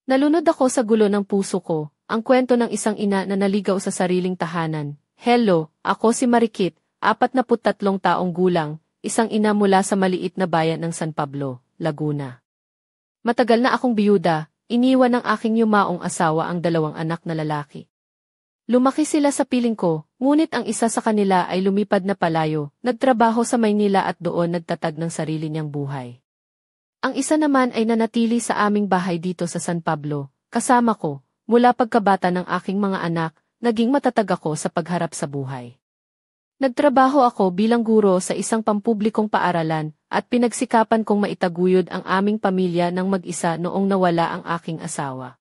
Nalunod ako sa gulo ng puso ko, ang kwento ng isang ina na naligaw sa sariling tahanan. Hello, ako si Marikit, 43 taong gulang, isang ina mula sa maliit na bayan ng San Pablo, Laguna. Matagal na akong biyuda, iniwan ng aking yumaong asawa ang 2 anak na lalaki. Lumaki sila sa piling ko, ngunit ang isa sa kanila ay lumipad na palayo, nagtrabaho sa Maynila at doon nagtatag ng sarili niyang buhay. Ang isa naman ay nanatili sa aming bahay dito sa San Pablo, kasama ko, mula pagkabata ng aking mga anak, naging matatag ako sa pagharap sa buhay. Nagtrabaho ako bilang guro sa isang pampublikong paaralan at pinagsikapan kong maitaguyod ang aming pamilya ng mag-isa noong nawala ang aking asawa.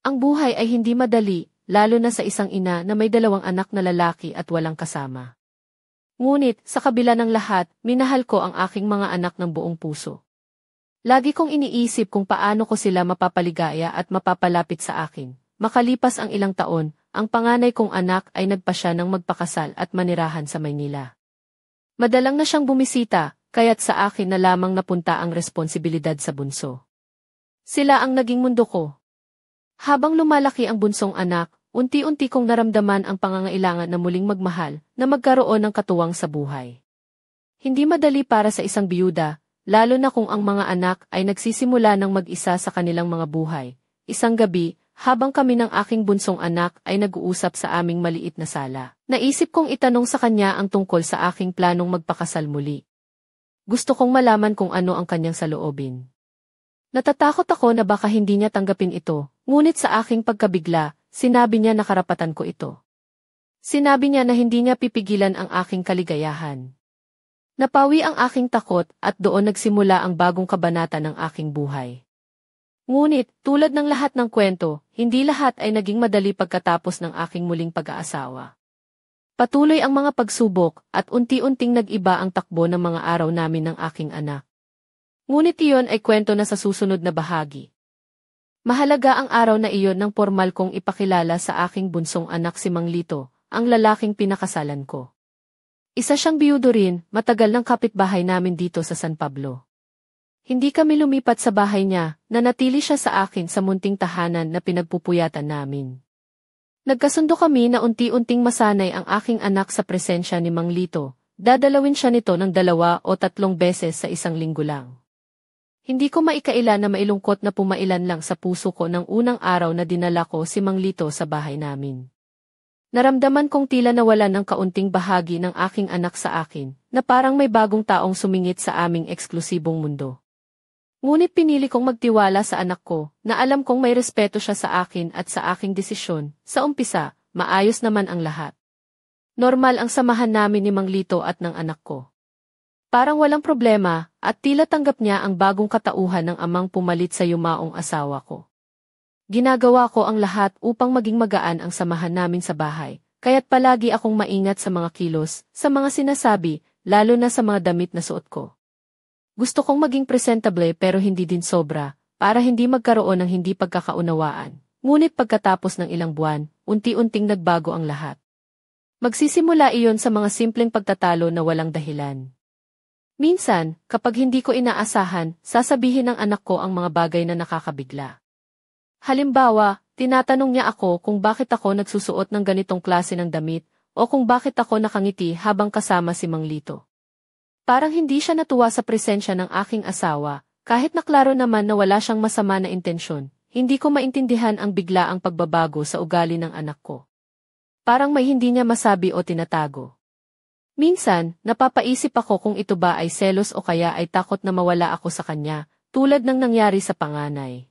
Ang buhay ay hindi madali, lalo na sa isang ina na may 2 anak na lalaki at walang kasama. Ngunit, sa kabila ng lahat, minahal ko ang aking mga anak ng buong puso. Lagi kong iniisip kung paano ko sila mapapaligaya at mapapalapit sa akin. Makalipas ang ilang taon, ang panganay kong anak ay nagpasya ng magpakasal at manirahan sa Maynila. Madalang na siyang bumisita, kaya't sa akin na lamang napunta ang responsibilidad sa bunso. Sila ang naging mundo ko. Habang lumalaki ang bunsong anak, unti-unti kong naramdaman ang pangangailangan na muling magmahal, na magkaroon ng katuwang sa buhay. Hindi madali para sa isang biyuda, lalo na kung ang mga anak ay nagsisimula ng mag-isa sa kanilang mga buhay. Isang gabi, habang kami ng aking bunsong anak ay nag-uusap sa aming maliit na sala, naisip kong itanong sa kanya ang tungkol sa aking planong magpakasal muli. Gusto kong malaman kung ano ang kanyang saloobin. Natatakot ako na baka hindi niya tanggapin ito, ngunit sa aking pagkabigla, sinabi niya na karapatan ko ito. Sinabi niya na hindi niya pipigilan ang aking kaligayahan. Napawi ang aking takot at doon nagsimula ang bagong kabanata ng aking buhay. Ngunit, tulad ng lahat ng kwento, hindi lahat ay naging madali pagkatapos ng aking muling pag-aasawa. Patuloy ang mga pagsubok at unti-unting nag-iba ang takbo ng mga araw namin ng aking anak. Ngunit iyon ay kwento na sa susunod na bahagi. Mahalaga ang araw na iyon nang formal kong ipakilala sa aking bunsong anak si Mang Lito, ang lalaking pinakasalan ko. Isa siyang biyudo rin, matagal ng kapitbahay namin dito sa San Pablo. Hindi kami lumipat sa bahay niya, nanatili siya sa akin sa munting tahanan na pinagpupuyatan namin. Nagkasundo kami na unti-unting masanay ang aking anak sa presensya ni Mang Lito, dadalawin siya nito ng 2 o 3 beses sa isang linggo lang. Hindi ko maikaila na mailungkot na pumailan lang sa puso ko ng unang araw na dinala ko si Mang Lito sa bahay namin. Naramdaman kong tila nawalan ng kaunting bahagi ng aking anak sa akin, na parang may bagong taong sumingit sa aming eksklusibong mundo. Ngunit pinili kong magtiwala sa anak ko, na alam kong may respeto siya sa akin at sa aking desisyon. Sa umpisa, maayos naman ang lahat. Normal ang samahan namin ni Mang Lito at ng anak ko. Parang walang problema, at tila tanggap niya ang bagong katauhan ng amang pumalit sa yumaong asawa ko. Ginagawa ko ang lahat upang maging magaan ang samahan namin sa bahay, kaya't palagi akong maingat sa mga kilos, sa mga sinasabi, lalo na sa mga damit na suot ko. Gusto kong maging presentable pero hindi din sobra, para hindi magkaroon ng hindi pagkakaunawaan. Ngunit pagkatapos ng ilang buwan, unti-unting nagbago ang lahat. Magsisimula iyon sa mga simpleng pagtatalo na walang dahilan. Minsan, kapag hindi ko inaasahan, sasabihin ng anak ko ang mga bagay na nakakabigla. Halimbawa, tinatanong niya ako kung bakit ako nagsusuot ng ganitong klase ng damit o kung bakit ako nakangiti habang kasama si Mang Lito. Parang hindi siya natuwa sa presensya ng aking asawa, kahit na klaro naman na wala siyang masama na intensyon. Hindi ko maintindihan ang biglaang pagbabago sa ugali ng anak ko. Parang may hindi niya masabi o tinatago. Minsan, napapaisip ako kung ito ba ay selos o kaya ay takot na mawala ako sa kanya, tulad ng nangyari sa panganay.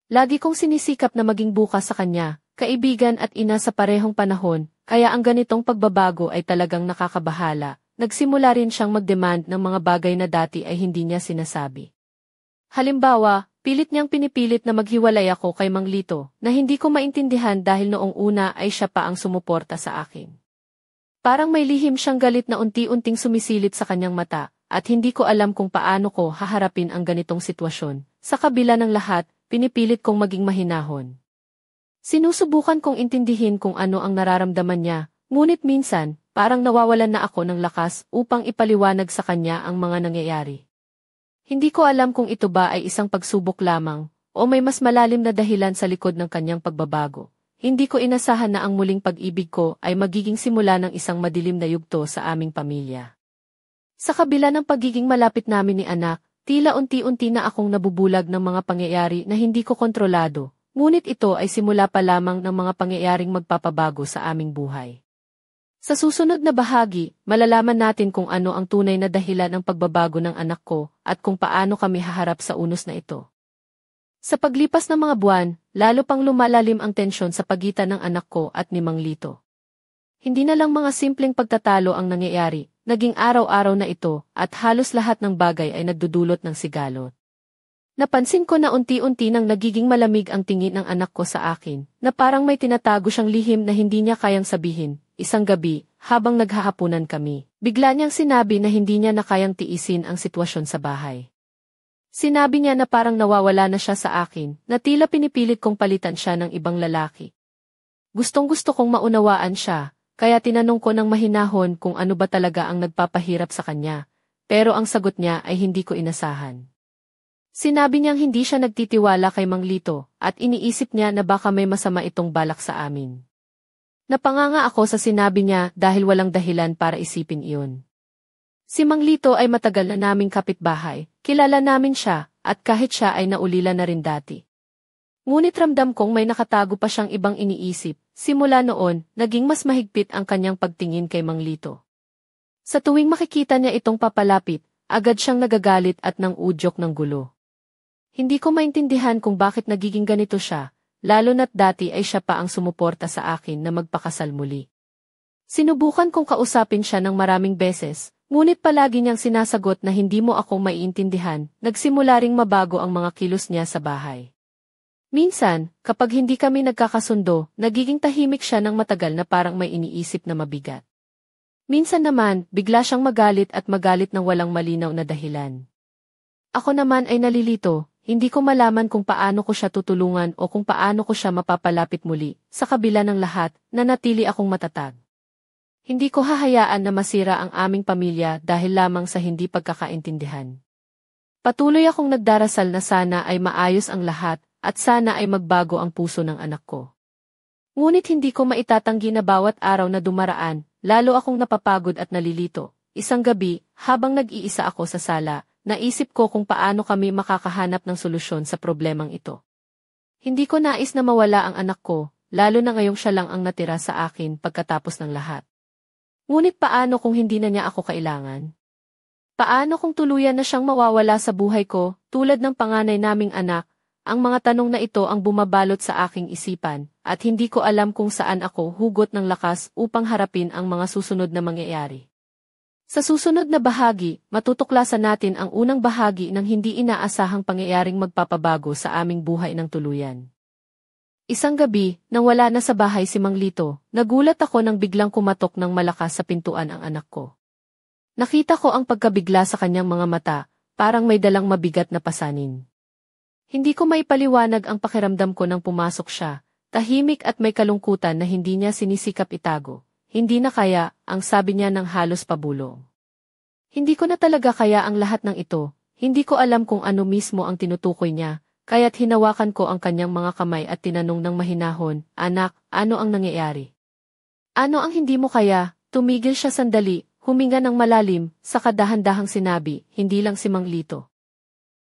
Lagi kong sinisikap na maging bukas sa kanya, kaibigan at ina sa parehong panahon, kaya ang ganitong pagbabago ay talagang nakakabahala. Nagsimula rin siyang mag-demand ng mga bagay na dati ay hindi niya sinasabi. Halimbawa, pilit niyang pinipilit na maghiwalay ako kay Mang Lito, na hindi ko maintindihan dahil noong una ay siya pa ang sumuporta sa akin. Parang may lihim siyang galit na unti-unting sumisilip sa kanyang mata, at hindi ko alam kung paano ko haharapin ang ganitong sitwasyon. Sa kabila ng lahat, pinipilit kong maging mahinahon. Sinusubukan kong intindihin kung ano ang nararamdaman niya, ngunit minsan, parang nawawalan na ako ng lakas upang ipaliwanag sa kanya ang mga nangyayari. Hindi ko alam kung ito ba ay isang pagsubok lamang, o may mas malalim na dahilan sa likod ng kanyang pagbabago. Hindi ko inasahan na ang muling pag-ibig ko ay magiging simula ng isang madilim na yugto sa aming pamilya. Sa kabila ng pagiging malapit namin ni anak, tila unti-unti na akong nabubulag ng mga pangyayari na hindi ko kontrolado, ngunit ito ay simula pa lamang ng mga pangyayaring magpapabago sa aming buhay. Sa susunod na bahagi, malalaman natin kung ano ang tunay na dahilan ng pagbabago ng anak ko at kung paano kami haharap sa unos na ito. Sa paglipas ng mga buwan, lalo pang lumalalim ang tensyon sa pagitan ng anak ko at ni Mang Lito. Hindi na lang mga simpleng pagtatalo ang nangyayari, naging araw-araw na ito at halos lahat ng bagay ay nagdudulot ng sigalot. Napansin ko na unti-unti nang nagiging malamig ang tingin ng anak ko sa akin, na parang may tinatago siyang lihim na hindi niya kayang sabihin. Isang gabi, habang naghahapunan kami, bigla niyang sinabi na hindi niya na kayang tiisin ang sitwasyon sa bahay. Sinabi niya na parang nawawala na siya sa akin, na tila pinipilit kong palitan siya ng ibang lalaki. Gustong-gusto kong maunawaan siya, kaya tinanong ko ng mahinahon kung ano ba talaga ang nagpapahirap sa kanya, pero ang sagot niya ay hindi ko inasahan. Sinabi niyang hindi siya nagtitiwala kay Mang Lito, at iniisip niya na baka may masama itong balak sa amin. Napanganga ako sa sinabi niya dahil walang dahilan para isipin iyon. Si Mang Lito ay matagal na naming kapitbahay, kilala namin siya, at kahit siya ay naulila na rin dati. Ngunit ramdam kong may nakatago pa siyang ibang iniisip, simula noon, naging mas mahigpit ang kanyang pagtingin kay Mang Lito. Sa tuwing makikita niya itong papalapit, agad siyang nagagalit at nang udyok ng gulo. Hindi ko maintindihan kung bakit nagiging ganito siya, lalo na't dati ay siya pa ang sumuporta sa akin na magpakasal muli. Sinubukan kong kausapin siya ng maraming beses, ngunit palagi niyang sinasagot na hindi mo ako maiintindihan, nagsimula ring mabago ang mga kilos niya sa bahay. Minsan, kapag hindi kami nagkakasundo, nagiging tahimik siya ng matagal na parang may iniisip na mabigat. Minsan naman, bigla siyang magalit ng walang malinaw na dahilan. Ako naman ay nalilito, hindi ko malaman kung paano ko siya tutulungan o kung paano ko siya mapapalapit muli, sa kabila ng lahat, nanatili akong matatag. Hindi ko hahayaan na masira ang aming pamilya dahil lamang sa hindi pagkakaintindihan. Patuloy akong nagdarasal na sana ay maayos ang lahat at sana ay magbago ang puso ng anak ko. Ngunit hindi ko maitatanggi na bawat araw na dumaraan, lalo akong napapagod at nalilito. Isang gabi, habang nag-iisa ako sa sala, naisip ko kung paano kami makakahanap ng solusyon sa problemang ito. Hindi ko nais na mawala ang anak ko, lalo na ngayong siya lang ang natira sa akin pagkatapos ng lahat. Ngunit paano kung hindi na niya ako kailangan? Paano kung tuluyan na siyang mawawala sa buhay ko, tulad ng panganay naming anak? Ang mga tanong na ito ang bumabalot sa aking isipan, at hindi ko alam kung saan ako hugot ng lakas upang harapin ang mga susunod na mangyayari. Sa susunod na bahagi, matutuklasan natin ang unang bahagi ng hindi inaasahang pangyayaring magpapabago sa aming buhay ng tuluyan. Isang gabi, nang wala na sa bahay si Mang Lito, nagulat ako nang biglang kumatok ng malakas sa pintuan ang anak ko. Nakita ko ang pagkabigla sa kanyang mga mata, parang may dalang mabigat na pasanin. Hindi ko maipaliwanag ang pakiramdam ko nang pumasok siya, tahimik at may kalungkutan na hindi niya sinisikap itago. Hindi na kaya, ang sabi niya ng halos pabulong. Hindi ko na talaga kaya ang lahat ng ito, hindi ko alam kung ano mismo ang tinutukoy niya. Kaya't hinawakan ko ang kanyang mga kamay at tinanong ng mahinahon, "Anak, ano ang nangyayari? Ano ang hindi mo kaya?" Tumigil siya sandali, huminga ng malalim, saka dahan-dahang sinabi, "Hindi lang si Mang Lito.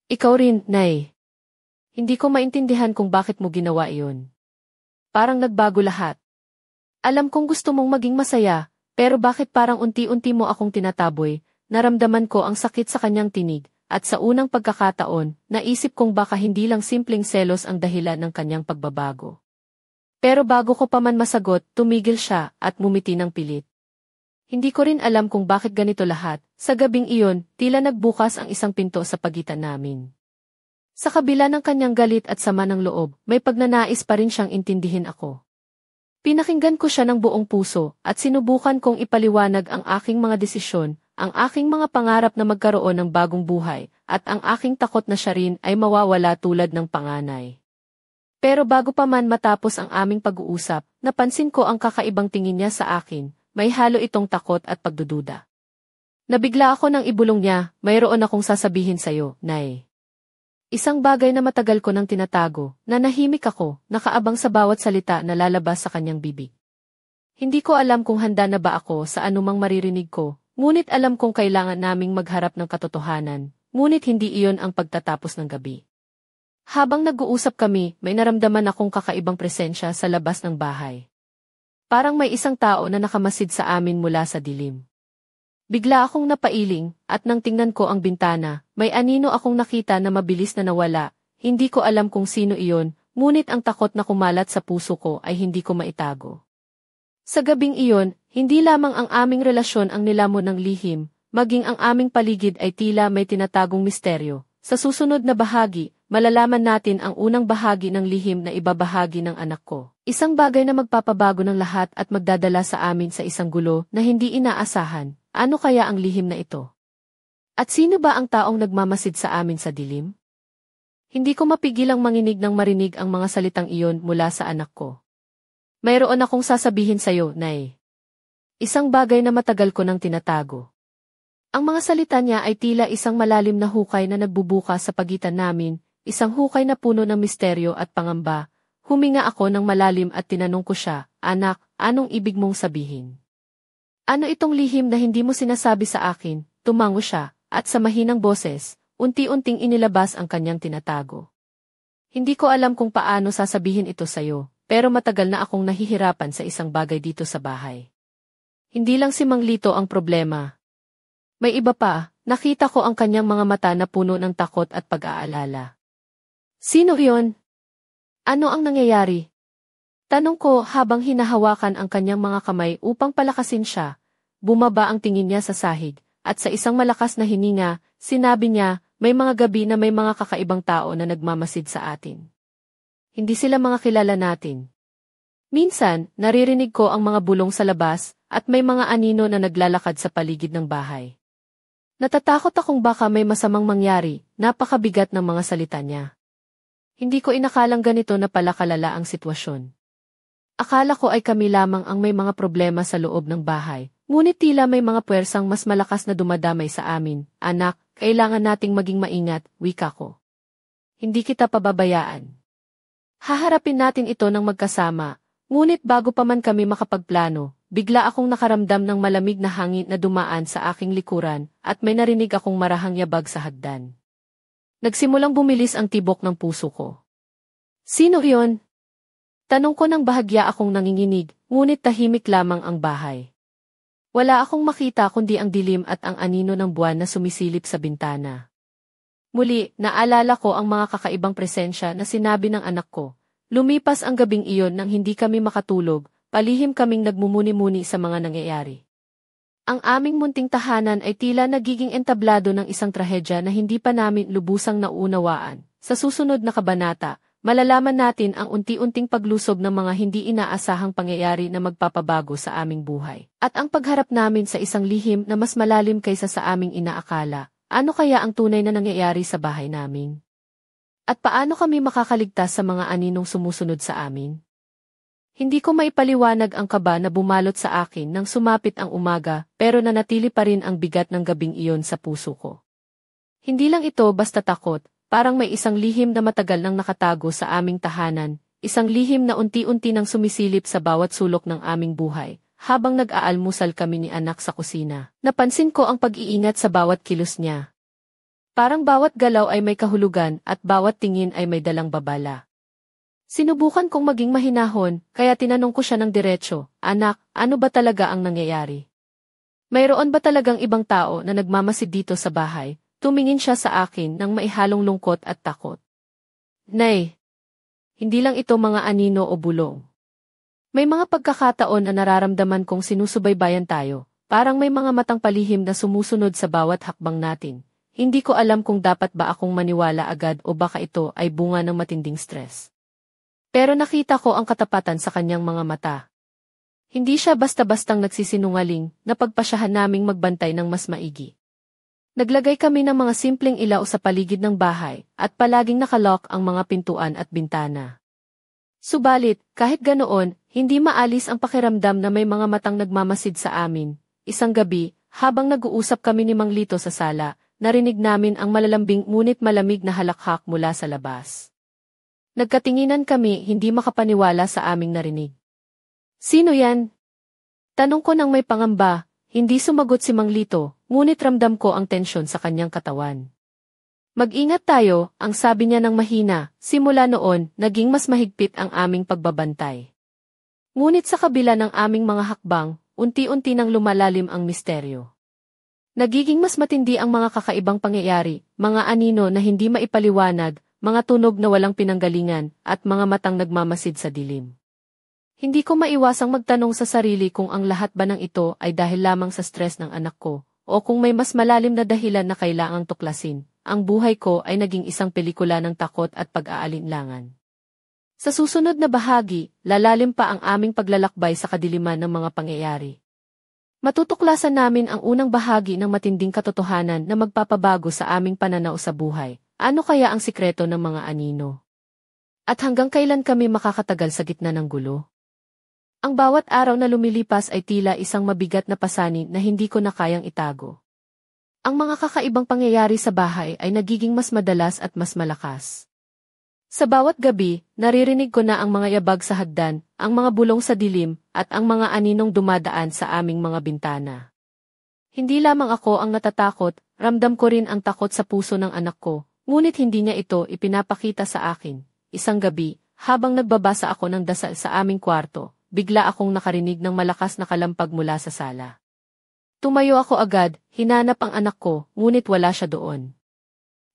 Ikaw rin, Nay. Hindi ko maintindihan kung bakit mo ginawa iyon. Parang nagbago lahat. Alam kong gusto mong maging masaya, pero bakit parang unti-unti mo akong tinataboy?" Naramdaman ko ang sakit sa kanyang tinig. At sa unang pagkakataon, naisip kong baka hindi lang simpleng selos ang dahilan ng kanyang pagbabago. Pero bago ko pa man masagot, tumigil siya at ngumiti ng pilit. Hindi ko rin alam kung bakit ganito lahat. Sa gabing iyon, tila nagbukas ang isang pinto sa pagitan namin. Sa kabila ng kanyang galit at sama ng loob, may pagnanais pa rin siyang intindihin ako. Pinakinggan ko siya ng buong puso at sinubukan kong ipaliwanag ang aking mga desisyon, ang aking mga pangarap na magkaroon ng bagong buhay, at ang aking takot na siya rin ay mawawala tulad ng panganay. Pero bago pa man matapos ang aming pag-uusap, napansin ko ang kakaibang tingin niya sa akin, may halo itong takot at pagdududa. Nabigla ako nang ibulong niya, "Mayroon akong sasabihin sa'yo, Nay." Isang bagay na matagal ko nang tinatago, nanahimik ako, nakaabang sa bawat salita na lalabas sa kanyang bibig. Hindi ko alam kung handa na ba ako sa anumang maririnig ko, ngunit alam kong kailangan naming magharap ng katotohanan, ngunit hindi iyon ang pagtatapos ng gabi. Habang nag-uusap kami, may naramdaman akong kakaibang presensya sa labas ng bahay. Parang may isang tao na nakamasid sa amin mula sa dilim. Bigla akong napailing, at nang tingnan ko ang bintana, may anino akong nakita na mabilis na nawala. Hindi ko alam kung sino iyon, ngunit ang takot na kumalat sa puso ko ay hindi ko maitago. Sa gabing iyon, hindi lamang ang aming relasyon ang nilamon ng lihim, maging ang aming paligid ay tila may tinatagong misteryo. Sa susunod na bahagi, malalaman natin ang unang bahagi ng lihim na ibabahagi ng anak ko. Isang bagay na magpapabago ng lahat at magdadala sa amin sa isang gulo na hindi inaasahan. Ano kaya ang lihim na ito? At sino ba ang taong nagmamasid sa amin sa dilim? Hindi ko mapigilang manginig nang marinig ang mga salitang iyon mula sa anak ko. Mayroon akong sasabihin sa'yo, Nay. Isang bagay na matagal ko nang tinatago. Ang mga salita niya ay tila isang malalim na hukay na nagbubukas sa pagitan namin, isang hukay na puno ng misteryo at pangamba. Huminga ako ng malalim at tinanong ko siya, Anak, anong ibig mong sabihin? Ano itong lihim na hindi mo sinasabi sa akin? Tumango siya, at sa mahinang boses, unti-unting inilabas ang kanyang tinatago. Hindi ko alam kung paano sasabihin ito sa'yo, pero matagal na akong nahihirapan sa isang bagay dito sa bahay. Hindi lang si Mang Lito ang problema. May iba pa, nakita ko ang kanyang mga mata na puno ng takot at pag-aalala. Sino iyon? Ano ang nangyayari? Tanong ko habang hinahawakan ang kanyang mga kamay upang palakasin siya. Bumaba ang tingin niya sa sahig, at sa isang malakas na hininga, sinabi niya, may mga gabi na may mga kakaibang tao na nagmamasid sa atin. Hindi sila mga kilala natin. Minsan, naririnig ko ang mga bulong sa labas, at may mga anino na naglalakad sa paligid ng bahay. Natatakot akong baka may masamang mangyari, napakabigat ng mga salita niya. Hindi ko inakalang ganito na pala kalala ang sitwasyon. Akala ko ay kami lamang ang may mga problema sa loob ng bahay, ngunit tila may mga puwersang mas malakas na dumadamay sa amin. Anak, kailangan nating maging maingat, wika ko. Hindi kita pababayaan. Haharapin natin ito ng magkasama, ngunit bago pa man kami makapagplano, bigla akong nakaramdam ng malamig na hangin na dumaan sa aking likuran at may narinig akong marahang yabag sa hagdan. Nagsimulang bumilis ang tibok ng puso ko. Sino iyon? Tanong ko nang bahagya akong nanginginig, ngunit tahimik lamang ang bahay. Wala akong makita kundi ang dilim at ang anino ng buwan na sumisilip sa bintana. Muli, naalala ko ang mga kakaibang presensya na sinabi ng anak ko. Lumipas ang gabing iyon nang hindi kami makatulog, palihim kaming nagmumuni-muni sa mga nangyayari. Ang aming munting tahanan ay tila nagiging entablado ng isang trahedya na hindi pa namin lubusang nauunawaan. Sa susunod na kabanata, malalaman natin ang unti-unting paglusob ng mga hindi inaasahang pangyayari na magpapabago sa aming buhay. At ang pagharap namin sa isang lihim na mas malalim kaysa sa aming inaakala. Ano kaya ang tunay na nangyayari sa bahay namin? At paano kami makakaligtas sa mga aninong sumusunod sa amin? Hindi ko maipaliwanag ang kaba na bumalot sa akin nang sumapit ang umaga, pero nanatili pa rin ang bigat ng gabing iyon sa puso ko. Hindi lang ito basta takot. Parang may isang lihim na matagal nang nakatago sa aming tahanan, isang lihim na unti-unti nang sumisilip sa bawat sulok ng aming buhay, habang nag-aalmusal kami ni anak sa kusina. Napansin ko ang pag-iingat sa bawat kilos niya. Parang bawat galaw ay may kahulugan at bawat tingin ay may dalang babala. Sinubukan kong maging mahinahon, kaya tinanong ko siya ng diretsyo, Anak, ano ba talaga ang nangyayari? Mayroon ba talagang ibang tao na nagmamasid dito sa bahay? Tumingin siya sa akin nang maihalong lungkot at takot. Nay, hindi lang ito mga anino o bulong. May mga pagkakataon na nararamdaman kong sinusubaybayan tayo, parang may mga matang palihim na sumusunod sa bawat hakbang natin. Hindi ko alam kung dapat ba akong maniwala agad o baka ito ay bunga ng matinding stress. Pero nakita ko ang katapatan sa kanyang mga mata. Hindi siya basta-bastang nagsisinungaling, napagpasyahan naming magbantay ng mas maigi. Naglagay kami ng mga simpleng ilaw sa paligid ng bahay at palaging nakalock ang mga pintuan at bintana. Subalit, kahit ganoon, hindi maalis ang pakiramdam na may mga matang nagmamasid sa amin. Isang gabi, habang nag-uusap kami ni Mang Lito sa sala, narinig namin ang malalambing ngunit malamig na halakhak mula sa labas. Nagkatinginan kami, hindi makapaniwala sa aming narinig. "Sino yan?" Tanong ko nang may pangamba. Hindi sumagot si Mang Lito, ngunit ramdam ko ang tensyon sa kanyang katawan. "Mag-ingat tayo," ang sabi niya ng mahina. Simula noon, naging mas mahigpit ang aming pagbabantay. Ngunit sa kabila ng aming mga hakbang, unti-unti nang lumalalim ang misteryo. Nagiging mas matindi ang mga kakaibang pangyayari, mga anino na hindi maipaliwanag, mga tunog na walang pinanggalingan, at mga matang nagmamasid sa dilim. Hindi ko maiwasang magtanong sa sarili kung ang lahat ba ng ito ay dahil lamang sa stress ng anak ko, o kung may mas malalim na dahilan na kailangang tuklasin. Ang buhay ko ay naging isang pelikula ng takot at pag-aalinlangan. Sa susunod na bahagi, lalalim pa ang aming paglalakbay sa kadiliman ng mga pangyayari. Matutuklasan namin ang unang bahagi ng matinding katotohanan na magpapabago sa aming pananaw sa buhay. Ano kaya ang sikreto ng mga anino? At hanggang kailan kami makakatagal sa gitna ng gulo? Ang bawat araw na lumilipas ay tila isang mabigat na pasanin na hindi ko na kayang itago. Ang mga kakaibang pangyayari sa bahay ay nagiging mas madalas at mas malakas. Sa bawat gabi, naririnig ko na ang mga yabag sa hagdan, ang mga bulong sa dilim, at ang mga aninong dumadaan sa aming mga bintana. Hindi lamang ako ang natatakot, ramdam ko rin ang takot sa puso ng anak ko, ngunit hindi niya ito ipinapakita sa akin. Isang gabi, habang nagbabasa ako ng dasal sa aming kwarto, bigla akong nakarinig ng malakas na kalampag mula sa sala. Tumayo ako agad, hinanap ang anak ko, ngunit wala siya doon.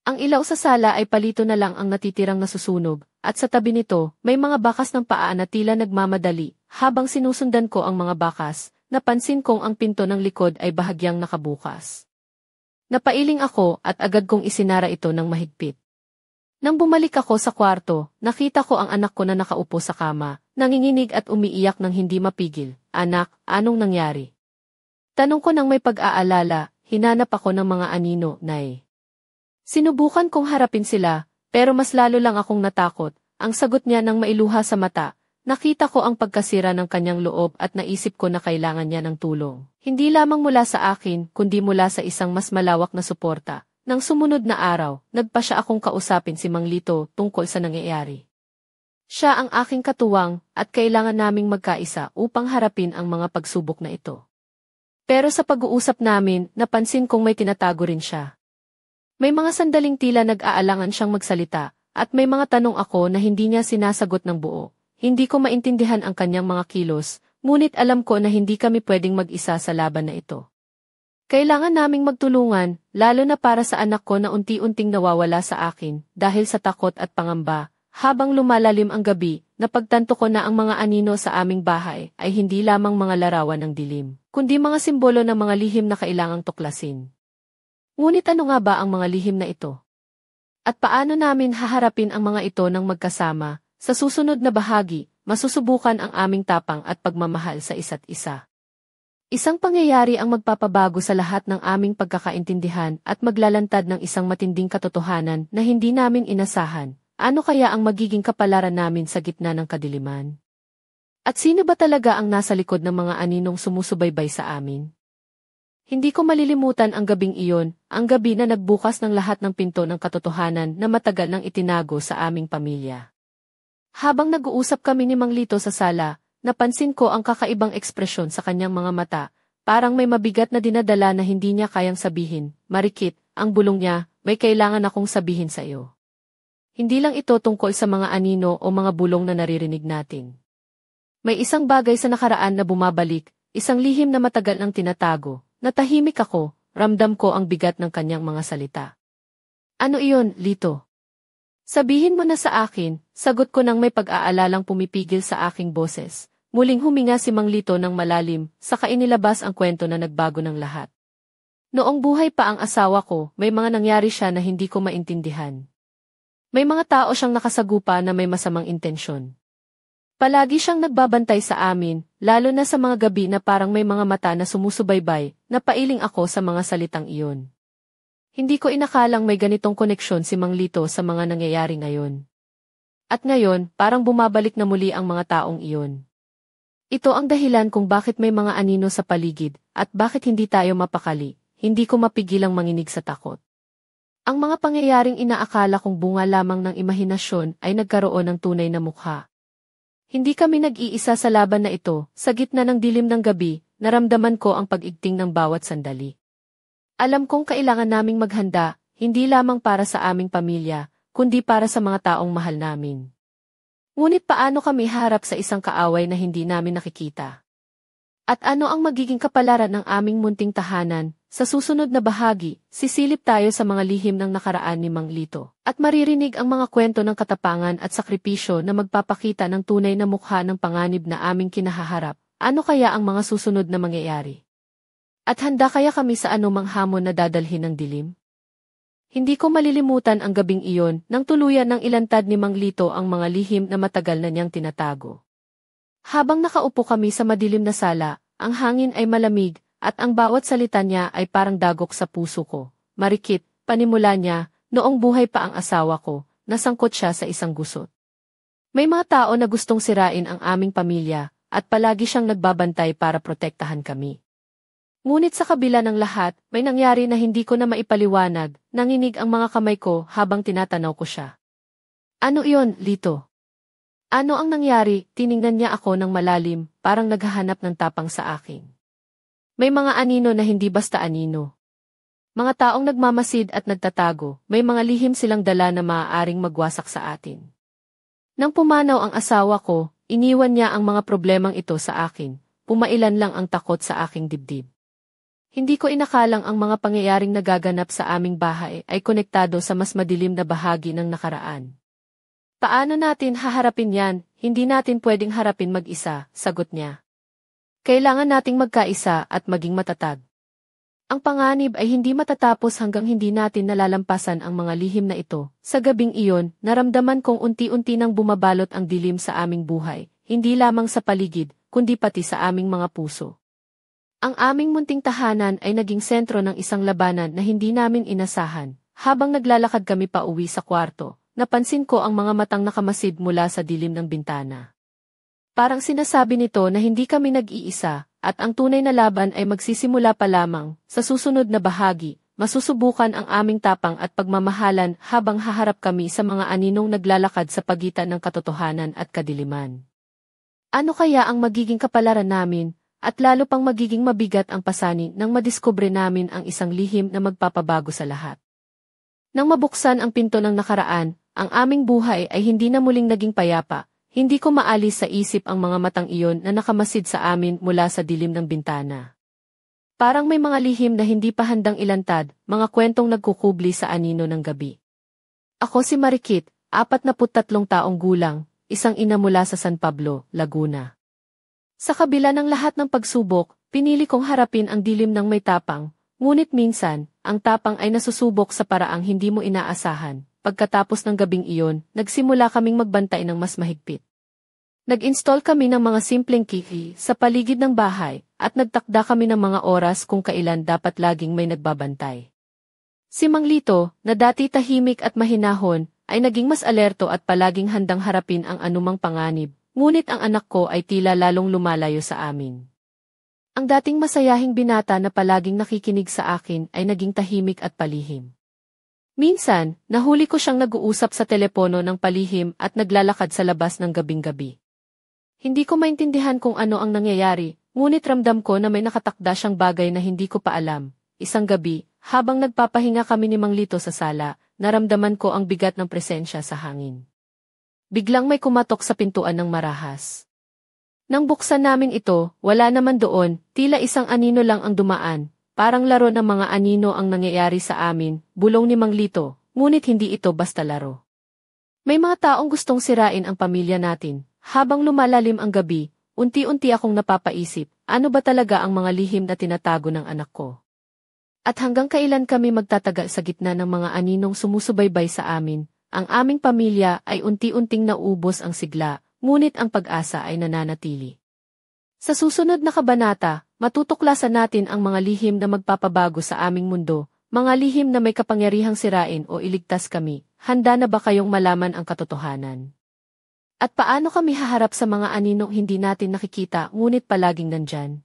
Ang ilaw sa sala ay palito na lang ang natitirang nasusunog, at sa tabi nito, may mga bakas ng paa na tila nagmamadali. Habang sinusundan ko ang mga bakas, napansin kong ang pinto ng likod ay bahagyang nakabukas. Napailing ako at agad kong isinara ito ng mahigpit. Nang bumalik ako sa kwarto, nakita ko ang anak ko na nakaupo sa kama, nanginginig at umiiyak ng hindi mapigil. "Anak, anong nangyari?" Tanong ko nang may pag-aalala, hinanap ako ng mga anino, Nay. Sinubukan kong harapin sila, pero mas lalo lang akong natakot. Ang sagot niya nang mailuha sa mata, nakita ko ang pagkasira ng kanyang loob at naisip ko na kailangan niya ng tulong. Hindi lamang mula sa akin, kundi mula sa isang mas malawak na suporta. Nang sumunod na araw, nagpa siya akong kausapin si Mang Lito tungkol sa nangyayari. Siya ang aking katuwang at kailangan naming magkaisa upang harapin ang mga pagsubok na ito. Pero sa pag-uusap namin, napansin kong may tinatago rin siya. May mga sandaling tila nag-aalangan siyang magsalita, at may mga tanong ako na hindi niya sinasagot ng buo. Hindi ko maintindihan ang kanyang mga kilos, ngunit alam ko na hindi kami pwedeng mag-isa sa laban na ito. Kailangan naming magtulungan, lalo na para sa anak ko na unti-unting nawawala sa akin dahil sa takot at pangamba. Habang lumalalim ang gabi, napagtanto ko na ang mga anino sa aming bahay ay hindi lamang mga larawan ng dilim, kundi mga simbolo ng mga lihim na kailangang tuklasin. Ngunit ano nga ba ang mga lihim na ito? At paano namin haharapin ang mga ito ng magkasama? Sa susunod na bahagi, masusubukan ang aming tapang at pagmamahal sa isa't isa. Isang pangyayari ang magpapabago sa lahat ng aming pagkakaintindihan at maglalantad ng isang matinding katotohanan na hindi namin inasahan. Ano kaya ang magiging kapalaran namin sa gitna ng kadiliman? At sino ba talaga ang nasa likod ng mga aninong sumusubaybay sa amin? Hindi ko malilimutan ang gabing iyon, ang gabi na nagbukas ng lahat ng pinto ng katotohanan na matagal nang itinago sa aming pamilya. Habang nag-uusap kami ni Mang Lito sa sala, napansin ko ang kakaibang ekspresyon sa kanyang mga mata, parang may mabigat na dinadala na hindi niya kayang sabihin. "Marikit," ang bulong niya, "may kailangan akong sabihin sa iyo." Hindi lang ito tungkol sa mga anino o mga bulong na naririnig natin. May isang bagay sa nakaraan na bumabalik, isang lihim na matagal nang tinatago. Natahimik ako, ramdam ko ang bigat ng kanyang mga salita. "Ano iyon, Lito?" "Sabihin mo na sa akin," sagot ko nang may pag-aalalang pumipigil sa aking boses. Muling huminga si Mang Lito ng malalim, saka inilabas ang kwento na nagbago ng lahat. Noong buhay pa ang asawa ko, may mga nangyari siya na hindi ko maintindihan. May mga tao siyang nakasagupa na may masamang intensyon. Palagi siyang nagbabantay sa amin, lalo na sa mga gabi na parang may mga mata na sumusubaybay, napailing ako sa mga salitang iyon. Hindi ko inakalang may ganitong koneksyon si Mang Lito sa mga nangyayari ngayon. At ngayon, parang bumabalik na muli ang mga taong iyon. Ito ang dahilan kung bakit may mga anino sa paligid, at bakit hindi tayo mapakali. Hindi ko mapigilang manginig sa takot. Ang mga pangyayaring inaakala kong bunga lamang ng imahinasyon ay nagkaroon ng tunay na mukha. Hindi kami nag-iisa sa laban na ito, sa gitna ng dilim ng gabi, naramdaman ko ang pag-igting ng bawat sandali. Alam kong kailangan naming maghanda, hindi lamang para sa aming pamilya, kundi para sa mga taong mahal namin. Ngunit paano kami harap sa isang kaaway na hindi namin nakikita? At ano ang magiging kapalaran ng aming munting tahanan? Sa susunod na bahagi, sisilip tayo sa mga lihim ng nakaraan ni Mang Lito, at maririnig ang mga kwento ng katapangan at sakripisyo na magpapakita ng tunay na mukha ng panganib na aming kinahaharap. Ano kaya ang mga susunod na mangyayari? At handa kaya kami sa anumang hamon na dadalhin ng dilim? Hindi ko malilimutan ang gabing iyon nang tuluyan ng ilantad ni Mang Lito ang mga lihim na matagal na niyang tinatago. Habang nakaupo kami sa madilim na sala, ang hangin ay malamig, at ang bawat salita niya ay parang dagok sa puso ko. Marikit, panimula niya, noong buhay pa ang asawa ko, nasangkot siya sa isang gusot. May mga tao na gustong sirain ang aming pamilya, at palagi siyang nagbabantay para protektahan kami. Ngunit sa kabila ng lahat, may nangyari na hindi ko na maipaliwanag, nanginig ang mga kamay ko habang tinatanaw ko siya. Ano iyon, Lito? Ano ang nangyari? Tiningnan niya ako ng malalim, parang naghahanap ng tapang sa akin. May mga anino na hindi basta anino. Mga taong nagmamasid at nagtatago, may mga lihim silang dala na maaaring magwasak sa atin. Nang pumanaw ang asawa ko, iniwan niya ang mga problemang ito sa akin, pumailan lang ang takot sa aking dibdib. Hindi ko inakalang ang mga pangyayaring nagaganap sa aming bahay ay konektado sa mas madilim na bahagi ng nakaraan. Paano natin haharapin yan? Hindi natin pwedeng harapin mag-isa, sagot niya. Kailangan nating magkaisa at maging matatag. Ang panganib ay hindi matatapos hanggang hindi natin nalalampasan ang mga lihim na ito. Sa gabing iyon, naramdaman kong unti-unti nang bumabalot ang dilim sa aming buhay, hindi lamang sa paligid, kundi pati sa aming mga puso. Ang aming munting tahanan ay naging sentro ng isang labanan na hindi namin inasahan. Habang naglalakad kami pa uwi sa kwarto, napansin ko ang mga matang nakamasid mula sa dilim ng bintana. Parang sinasabi nito na hindi kami nag-iisa, at ang tunay na laban ay magsisimula pa lamang. Sa susunod na bahagi, masusubukan ang aming tapang at pagmamahalan habang haharap kami sa mga aninong naglalakad sa pagitan ng katotohanan at kadiliman. Ano kaya ang magiging kapalaran namin, at lalo pang magiging mabigat ang pasanin nang madiskubre namin ang isang lihim na magpapabago sa lahat. Nang mabuksan ang pinto ng nakaraan, ang aming buhay ay hindi na muling naging payapa. Hindi ko maalis sa isip ang mga matang iyon na nakamasid sa amin mula sa dilim ng bintana. Parang may mga lihim na hindi pa handang ilantad, mga kwentong nagkukubli sa anino ng gabi. Ako si Marikit, 43 taong gulang, isang ina mula sa San Pablo, Laguna. Sa kabila ng lahat ng pagsubok, pinili kong harapin ang dilim ng may tapang, ngunit minsan, ang tapang ay nasusubok sa paraang hindi mo inaasahan. Pagkatapos ng gabing iyon, nagsimula kaming magbantay ng mas mahigpit. Nag-install kami ng mga simpleng kiki sa paligid ng bahay at nagtakda kami ng mga oras kung kailan dapat laging may nagbabantay. Si Mang Lito, na dati tahimik at mahinahon, ay naging mas alerto at palaging handang harapin ang anumang panganib, ngunit ang anak ko ay tila lalong lumalayo sa amin. Ang dating masayahing binata na palaging nakikinig sa akin ay naging tahimik at palihim. Minsan, nahuli ko siyang nag-uusap sa telepono ng palihim at naglalakad sa labas ng gabing-gabi. Hindi ko maintindihan kung ano ang nangyayari, ngunit ramdam ko na may nakatakda siyang bagay na hindi ko pa alam. Isang gabi, habang nagpapahinga kami ni Mang Lito sa sala, naramdaman ko ang bigat ng presensya sa hangin. Biglang may kumatok sa pintuan ng marahas. Nang buksan namin ito, wala naman doon, tila isang anino lang ang dumaan. Parang laro ng mga anino ang nangyayari sa amin, bulong ni Mang Lito, ngunit hindi ito basta laro. May mga taong gustong sirain ang pamilya natin. Habang lumalalim ang gabi, unti-unti akong napapaisip, ano ba talaga ang mga lihim na tinatago ng anak ko? At hanggang kailan kami magtatagal sa gitna ng mga aninong sumusubaybay sa amin, ang aming pamilya ay unti-unting nauubos ang sigla, ngunit ang pag-asa ay nananatili. Sa susunod na kabanata, matutuklasan natin ang mga lihim na magpapabago sa aming mundo, mga lihim na may kapangyarihang sirain o iligtas kami. Handa na ba kayong malaman ang katotohanan? At paano kami haharap sa mga aninong hindi natin nakikita ngunit palaging nandyan?